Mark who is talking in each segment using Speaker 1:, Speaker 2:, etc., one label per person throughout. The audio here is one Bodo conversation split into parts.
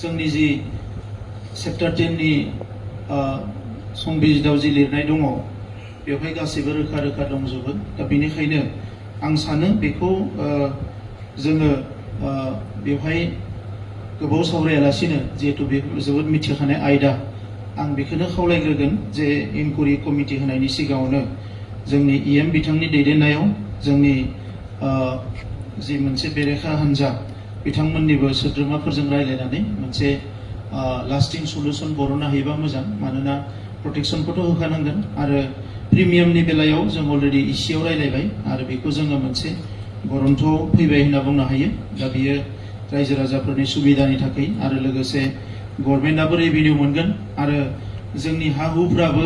Speaker 1: जोंनि जि चैप्टार 10 नि संबिजिताव जि लिरनाय दङ बेवहाय गासैबो रोखा रोखा दंजोबो। दा बेनिखायनो आं सानो बेखौ जोङो बेवहाय गोबाव सावरायालासिनो जिहेतु बे जोबोद मिथिखानाय आयदा आं बेखौनो खावलायग्रोगोन जे इनकुवेरि कमिटि होनायनि सिगाङावनो जोंनि इएम बिथांनि दैदेननायाव जोंनि जि मोनसे बेरेखा हान्जा बिथांमोननिबो सोद्रोमाफोरजों रायलायनानै मोनसे लास्टिं सल्युशन बरननो हायोबा मोजां। मानोना प्रटेक्शनखौथ' होखानांगोन आरो प्रिमियामनि बेलायाव जों अलरेडि इसिआव रायलायबाय आरो बेखौ जोङो मोनसे बरन्थ'आव फैबाय होनना बुंनो हायो। दा बियो रायजो राजाफोरनि सुबिदानि थाखाय आरो लोगोसे गभर्नमेन्टआबो रेभिनिउ मोनगोन आरो जोंनि हा हुफ्राबो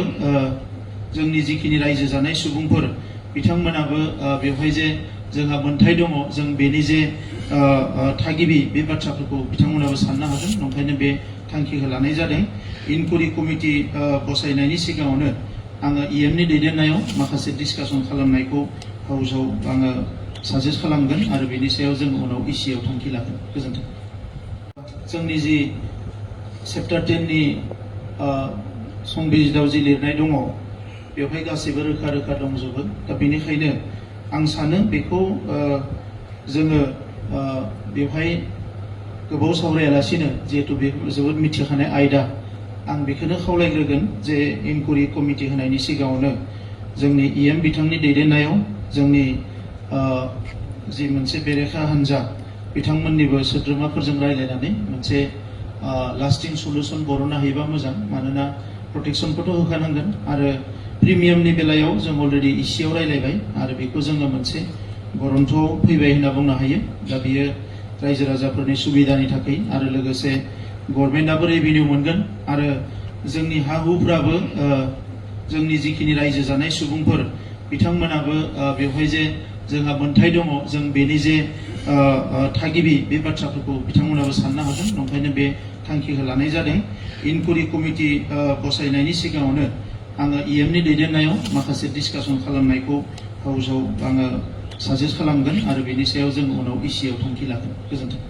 Speaker 1: जोंनि जिखिनि रायजो जानाय सुबुंफोर बिथांमोनाबो बेवहाय जे जोंहा मोन्थाय दङ जों बेनि जे थागिबि बे बाथ्राफोरखौ बिथांमोनाबो साननो हागोन। ओंखायनो बे थांखिखौ लानाय जादों। इनकुवेरि कमिटि बसायनायनि सिगाङावनो आङो इएमनि दैदेननायाव माखासे डिसकासन खालामनायखौ हाउसाव आङो साजेस्ट खालामगोन आरो बेनि सायाव जों उनाव इसिआव थांखि लागोन। गोजोन्थों। जोंनि जि चैप्टार 10 नि संबिजिताव जि लिरनाय दङ बेवहाय गासैबो रोखा रोखा दंजोबो। दा बेनिखायनो आं सानो बेखौ जोङो बेवहाय गोबाव सावरायालासिनो जिहेतु बे जोबोद मिथिखानाय आयदा आं बेखौनो खावलायग्रोगोन जे इनकुवेरि कमिटि होनायनि सिगाङावनो जोंनि इएम बिथांनि दैदेननायाव जोंनि जि मोनसे बेरेखा हान्जा बिथांमोननिबो सोद्रोमाफोरजों रायलायनानै मोनसे लास्टिं सल्युशन बरननो हायोबा मोजां। मानोना प्रटेक्शनखौथ' होखानांगोन आरो प्रिमियामनि बेलायाव जों अलरेडि इसिआव रायलायबाय आरो बेखौ जोङो मोनसे बरन्थ'आव फैबाय होनना बुंनो हायो। दा बियो रायजो राजाफोरनि सुबिदानि थाखाय आरो लोगोसे गभर्नमेन्टआबो रेभिनिउ मोनगोन आरो जोंनि हा हुफ्राबो जोंनि जिखिनि रायजो जानाय सुबुंफोर बिथांमोनाबो बेवहाय जे जोंहा मोन्थाय दङ जों बेनि जे थागिबि बे बाथ्राफोरखौ बिथांमोनाबो साननो हागोन। ओंखायनो बे थांखिखौ लानाय जादों। इनकुवेरि कमिटि बसायनायनि सिगाङावनो आङो इएमनि दैदेननायाव माखासे डिसकासन खालामनायखौ हाउसाव आङो साजेस्ट खालामगोन आरो बेनि सायाव जों उनाव इसिआव थांखि लागोन। गोजोन्थों।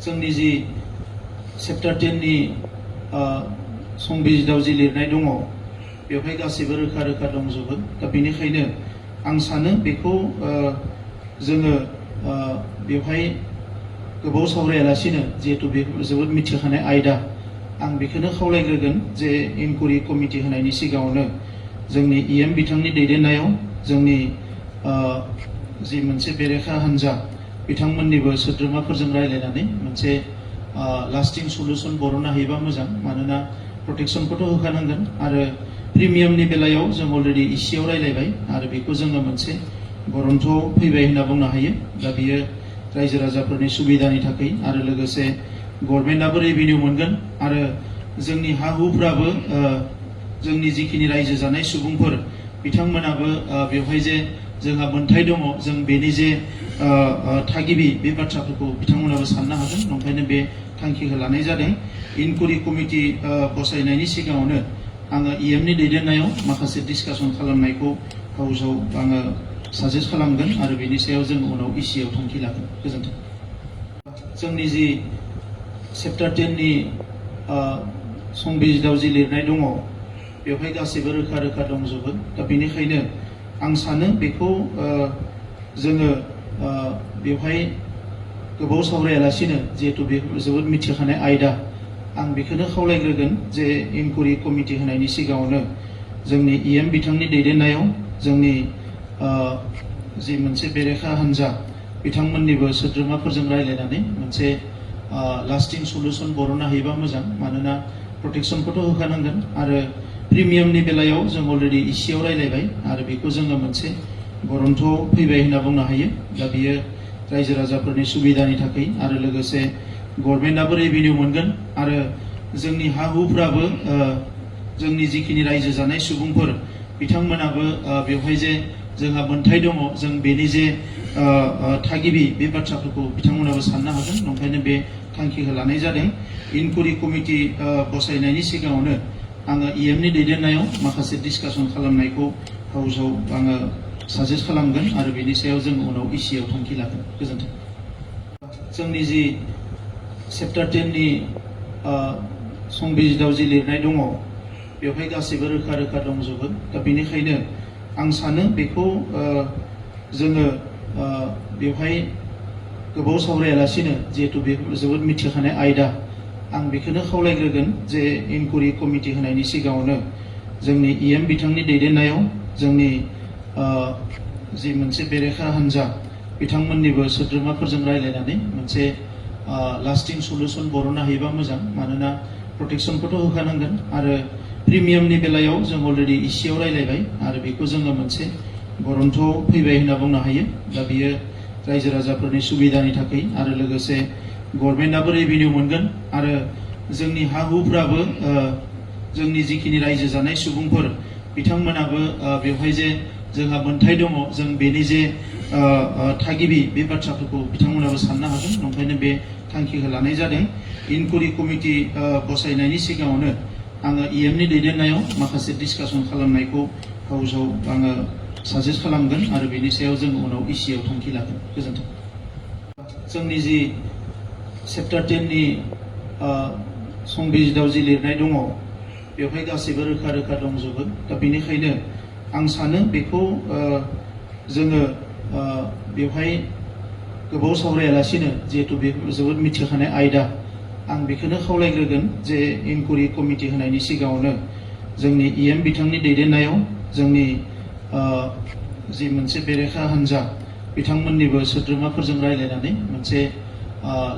Speaker 1: जोंनि जि चैप्टार 10 नि संबिजिताव जि लिरनाय दङ बेवहाय गासैबो रोखा रोखा दंजोबो। दा बेनिखायनो आं सानो बेखौ जोङो बेवहाय गोबाव सावरायालासिनो जिहेतु बे जोबोद मिथिखानाय आयदा आं बेखौनो खावलायग्रोगोन जे इनकुवेरि कमिटि होनायनि सिगाङावनो जोंनि इएम बिथांनि दैदेननायाव जोंनि जि मोनसे बेरेखा हान्जा बिथांमोननिबो सोद्रोमाफोरजों रायलायनानै मोनसे लास्टिं सल्युशन बरननो हायोबा मोजां। मानोना प्रटेक्शनखौथ' होखानांगोन आरो प्रिमियामनि बेलायाव जों अलरेडि इसिआव रायलायबाय आरो बेखौ जोङो मोनसे बरन्थ'आव फैबाय होनना बुंनो हायो। दा बियो रायजो राजाफोरनि सुबिदानि थाखाय आरो लोगोसे गभर्नमेन्टआबो रेभिनिउ मोनगोन आरो जोंनि हा हुफ्राबो जोंनि जिखिनि रायजो जानाय सुबुंफोर बिथांमोनाबो बेवहाय जे जोंहा मोन्थाय दङ जों बेनि जे थागिबि बे बाथ्राफोरखौ बिथांमोनाबो साननो हागोन। ओंखायनो बे थांखिखौ लानाय जादों। इनकुवेरि कमिटि बसायनायनि सिगाङावनो आङो इएमनि दैदेननायाव माखासे डिसकासन खालामनायखौ हाउसाव आङो साजेस्ट खालामगोन आरो बेनि सायाव जों उनाव इसिआव थांखि लागोन। गोजोन्थों। जोंनि जि चैप्टार 10 नि संबिजिताव जि लिरनाय दङ बेवहाय गासैबो रोखा रोखा दंजोबो। दा बेनिखायनो आं सानो बेखौ जोङो बेवहाय गोबाव सावरायालासिनो जिहेतु बे जोबोद मिथिखानाय आयदा आं बेखौनो खावलायग्रोगोन जे इनकुवेरि कमिटि होनायनि सिगाङावनो जोंनि इएम बिथांनि दैदेननायाव जोंनि जि मोनसे बेरेखा हान्जा बिथांमोननिबो सोद्रोमाफोरजों रायलायनानै मोनसे लास्टिं सल्युशन बरननो हायोबा मोजां। मानोना प्रटेक्शनखौथ' होखानांगोन आरो प्रिमियामनि बेलायाव जों अलरेडि इसिआव रायलायबाय आरो बेखौ जोङो मोनसे बरन्थ'आव फैबाय होनना बुंनो हायो। दा बियो रायजो राजाफोरनि सुबिदानि थाखाय आरो लोगोसे गभर्नमेन्टआबो रेभिनिउ मोनगोन आरो जोंनि हा हुफ्राबो जोंनि जिखिनि रायजो जानाय सुबुंफोर बिथांमोनाबो बेवहाय जे जोंहा मोन्थाय दङ जों बेनि जे थागिबि बे बाथ्राफोरखौ बिथांमोनाबो साननो हागोन। ओंखायनो बे थांखिखौ लानाय जादों। इनकुवेरि कमिटि बसायनायनि सिगाङावनो आङो इएमनि दैदेननायाव माखासे डिसकासन खालामनायखौ हाउसाव आङो साजेस्ट खालामगोन आरो बेनि सायाव जों उनाव इसिआव थांखि लागोन। गोजोन्थों। जोंनि जि चैप्टार 10 नि संबिजिताव जि लिरनाय दङ बेवहाय गासैबो रोखा रोखा दंजोबो दा बेनिखायनो आं सानो बेखौ जोङो बेवहाय गोबाव सावरायालासिनो जिहेतु बे जोबोद मिथिखानाय आयदा आं बेखौनो खावलायग्रोगोन जे इनकुरि कमिटि होनायनि सिगाङावनो जोंनि इएम बिथांनि दैदेननायाव जोंनि जि मोनसे बेरेखा हान्जा बिथांमोननिबो सोद्रोमाफोरजों रायलायनानै मोनसे लास्टिं सल्युसन बरननो हायोबा मोजां मानोना प्रटेक्शनखौथ' होखानांगोन आरो प्रिमियामनि बेलायाव जों अलरेडि इसिआव रायलायबाय आरो बेखौ जोङो मोनसे गरन्थ'आव फैबाय होनना बुंनो हायो दा बियो रायजो राजाफोरनि सुबिदानि थाखाय आरो लोगोसे गभर्नमेन्टआबो रेभिनिउ मोनगोन आरो जोंनि हा हुफ्राबो जोंनि जिखिनि रायजो जानाय सुबुंफोर बिथांमोनाबो बेवहाय जे जोंहा मोन्थाय दङ जों बेनि जे थागिबि बे बाथ्राफोरखौ बिथांमोनाबो साननो हागोन ओंखायनो बे थांखिखौ लानाय जादों इनकुरि कमिटि बसायनायनि सिगाङावनो आङो इएमनि दैदेननायाव माखासे डिसकासन खालामनायखौ हाउसाव आङो साजेस्ट खालामगोन आरो बेनि सायाव जों उनाव इसिआव थांखि लागोन गोजोन्थों जोंनि जि चैप्टार 10 नि संबिजिताव जि लिरनाय दङ बेवहाय गासैबो रोखा रोखा दंजोबो दा बेनिखायनो आं सानो बेखौ जोङो बेवहाय गोबाव सावरायालासिनो जिहेतु बे जोबोद मिथिखानाय आयदा आं बेखौनो खावलायग्रोगोन जे इनकुरि कमिटि होनायनि सिगाङावनो जोंनि इएम बिथांनि दैदेननायाव जोंनि जि मोनसे बेरेखा हान्जा बिथांमोननिबो सोद्रोमाफोरजों रायलायनानै मोनसे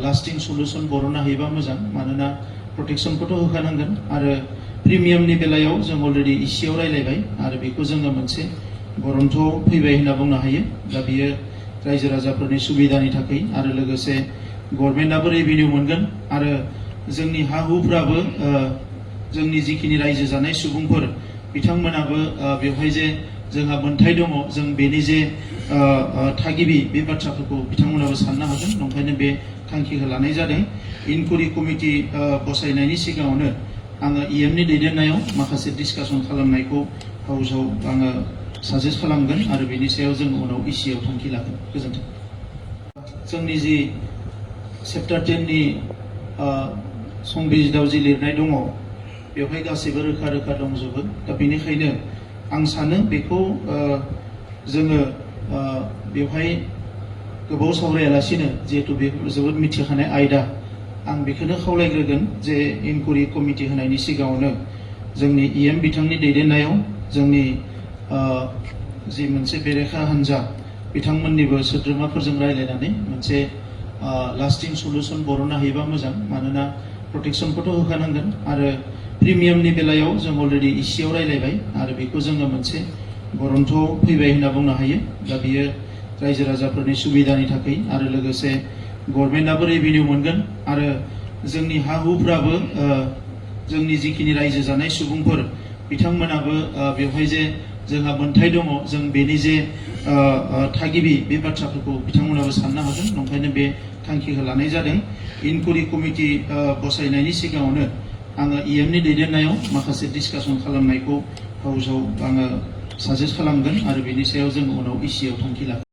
Speaker 1: लास्टिं सल्युसन बरननो हायोबा मोजां मानोना प्रटेक्शनखौथ' होखानांगोन आरो प्रिमियामनि बेलायाव जों अलरेडि इसिआव रायलायबाय आरो बेखौ जोङो मोनसे गरन्थ'आव फैबाय होनना बुंनो हायो दा बियो रायजो राजाफोरनि सुबिदानि थाखाय आरो लोगोसे गभर्नमेन्टआबो रेभिनिउ मोनगोन आरो जोंनि हा हुफ्राबो जोंनि जिखिनि रायजो जानाय सुबुंफोर बिथांमोनाबो बेवहाय जे जोंहा मोन्थाय दङ जों बेनि जे थागिबि बे बाथ्राफोरखौ बिथांमोनाबो साननो हागोन ओंखायनो बे थांखिखौ लानाय जादों इनकुरि कमिटि बसायनायनि सिगाङावनो आङो इएमनि दैदेननायाव माखासे डिसकासन खालामनायखौ हाउसाव आङो साजेस्ट खालामगोन आरो बेनि सायाव जों उनाव इसिआव थांखि लागोन गोजोन्थों जोंनि जि चैप्टार 10 नि संबिजिताव जि लिरनाय दङ बेवहाय गासैबो रोखा रोखा दंजोबो दा बेनिखायनो आं सानो बेखौ जोङो बेवहाय गोबाव सावरायालासिनो जिहेतु बे जोबोद मिथिखानाय आयदा आं बेखौनो खावलायग्रोगोन जे इनकुरि कमिटि होनायनि सिगाङावनो जोंनि इएम बिथांनि दैदेननायाव जोंनि जि मोनसे बेरेखा हान्जा बिथांमोननिबो सोद्रोमाफोरजों रायलायनानै मोनसे लास्टिं सल्युसन बरननो हायोबा मोजां मानोना प्रटेक्शनखौथ' होखानांगोन आरो प्रिमियामनि बेलायाव जों अलरेडि इसिआव रायलायबाय आरो बेखौ जोङो मोनसे गरन्थ'आव फैबाय होनना बुंनो हायो दा बियो रायजो राजाफोरनि सुबिदानि थाखाय आरो लोगोसे गभर्नमेन्टआबो रेभिनिउ मोनगोन आरो जोंनि हा हुफ्राबो जोंनि जिखिनि रायजो जानाय सुबुंफोर बिथांमोनाबो बेवहाय जे जोंहा मोन्थाय दङ जों बेनि जे थागिबि बे बाथ्राफोरखौ बिथांमोनाबो साननो हागोन ओंखायनो बे थांखिखौ लानाय जादों इनकुरि कमिटि बसायनायनि सिगाङावनो आङो इएमनि दैदेननायाव माखासे डिसकासन खालामनायखौ हाउसाव आङो साजेस्ट खालामगोन आरो बेनि सायाव जों उनाव इसिआव थांखि लागोन